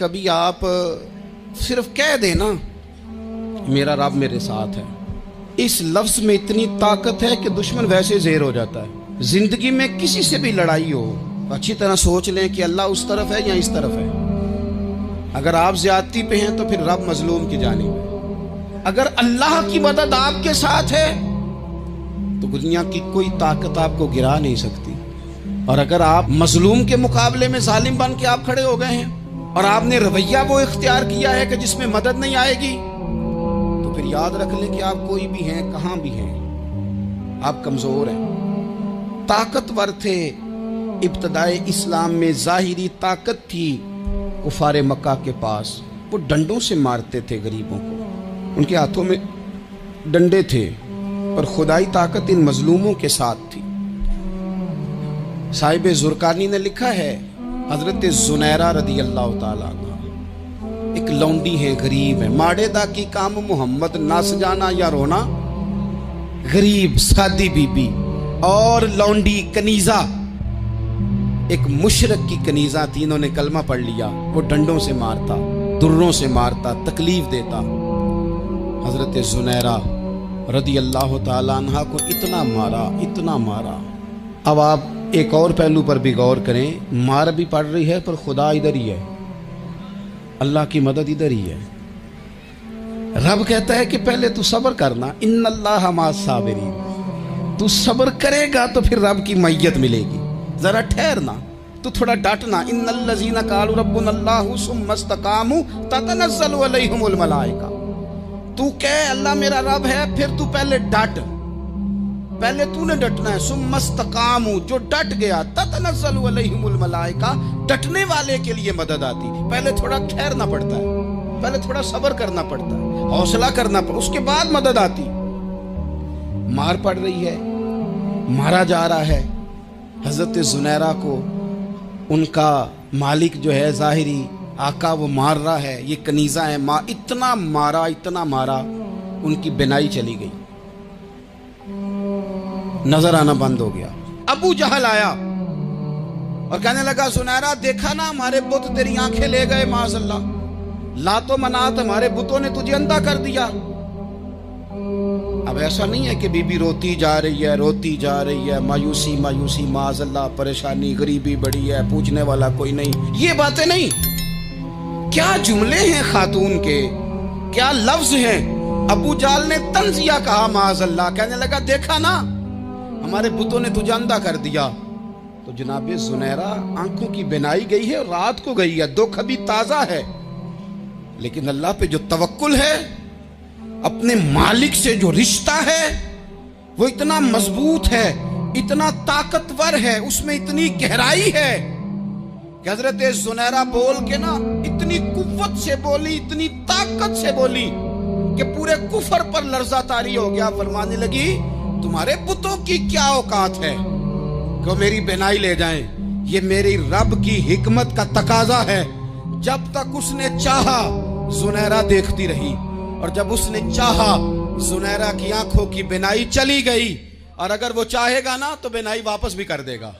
कभी आप सिर्फ कह देना मेरा रब मेरे साथ है, इस लफ्ज में इतनी ताकत है कि दुश्मन वैसे ज़ेर हो जाता है। जिंदगी में किसी से भी लड़ाई हो, अच्छी तरह सोच लें कि अल्लाह उस तरफ है या इस तरफ है। अगर आप ज्यादती पे हैं तो फिर रब मजलूम की जानिब है। अगर अल्लाह की मदद आपके साथ है तो दुनिया की कोई ताकत आपको गिरा नहीं सकती। और अगर आप मजलूम के मुकाबले में जालिम बन के आप खड़े हो गए हैं और आपने रवैया वो इख्तियार किया है कि जिसमें मदद नहीं आएगी, तो फिर याद रख लें कि आप कोई भी हैं, कहां भी हैं, आप कमजोर हैं। ताकतवर थे इब्तदाए इस्लाम में, जाहिरी ताकत थी कुफारे मक्का के पास। वो डंडों से मारते थे गरीबों को, उनके हाथों में डंडे थे, पर खुदाई ताकत इन मजलूमों के साथ थी। साहिब जुरकानी ने लिखा है, हजरत जुनैरा रदी अल्लाह ताला अन्हा एक लौंडी है, गरीब है, माड़े दा की काम मोहम्मद नस जाना या रोना। गरीब सादी बीबी और लौंडी कनीजा, एक मुशरक की कनीजा थी, इन्होंने कलमा पढ़ लिया। वो डंडों से मारता, दुर्रों से मारता, तकलीफ देता। हजरत जुनैरा रदी अल्लाह ताला अन्हा को इतना मारा, इतना मारा। अब आप एक और पहलू पर भी गौर करें, मार भी पड़ रही है पर खुदा इधर ही है, अल्लाह की मदद इधर ही है। रब कहता है कि पहले तू सब्र करना, इन्नल्लाह मास साबिरीन। तू सब्र करेगा तो फिर रब की मैयत मिलेगी। जरा ठहरना, तू थोड़ा डटना। इन्नल्लज़ीना क़ालू रब्बुनल्लाहु सुम्मा इस्तक़ामू ततनज़्ज़लु अलैहिमुल मलाइका। तू कह अल्लाह मेरा रब है, फिर तू पहले डट, पहले तूने डटना है। सुम्मा इस्तक़ामू, जो डट गया, ततनज़्ज़लु अलैहिमुल मलाइका, डटने वाले के लिए मदद आती। पहले थोड़ा ठहरना पड़ता है, पहले थोड़ा सब्र करना पड़ता है, हौसला करना पड़ता, उसके बाद मदद आती। मार पड़ रही है, मारा जा रहा है। हजरत जुनैरा को उनका मालिक जो है, जाहिरी आका, वो मार रहा है। ये कनीजा है, इतना मारा, इतना मारा, उनकी बिनाई चली गई, नजर आना बंद हो गया। अबू जहल आया और कहने लगा, जुनैरा देखा ना हमारे बुत तेरी आंखें ले गए, माज़अल्लाह, लातो मनात हमारे बुतों ने तुझे अंधा कर दिया। अब ऐसा नहीं है कि बीबी रोती जा रही है, रोती जा रही है, मायूसी मायूसी, माज़अल्लाह, परेशानी, गरीबी बड़ी है, पूछने वाला कोई नहीं, ये बातें नहीं। क्या जुमले हैं खातून के, क्या लफ्ज हैं। अबू जाल ने तंजिया कहा, माज़अल्लाह, कहने लगा देखा ना हमारे बुतों ने तुझे अंधा कर दिया। तो जनाबे जुनैरा आंखों की बिनाई गई है, रात को गई है, दुख अभी ताजा है, लेकिन अल्लाह पे जो तवक्कुल है, अपने मालिक से जो रिश्ता है, वो इतना मजबूत है, इतना ताकतवर है, उसमें इतनी गहराई है कि हजरत जुनैरा बोल के ना इतनी कुव्वत से बोली, इतनी ताकत से बोली कि पूरे कुफर पर लर्जा तारी हो गया। फरमाने लगी, तुम्हारे बुतों की क्या औकात है कि मेरी बिनाई ले जाएं? ये मेरी रब की हिकमत का तकाजा है। जब तक उसने चाहा जुनैरा देखती रही, और जब उसने चाहा जुनैरा की आंखों की बिनाई चली गई। और अगर वो चाहेगा ना तो बिनाई वापस भी कर देगा।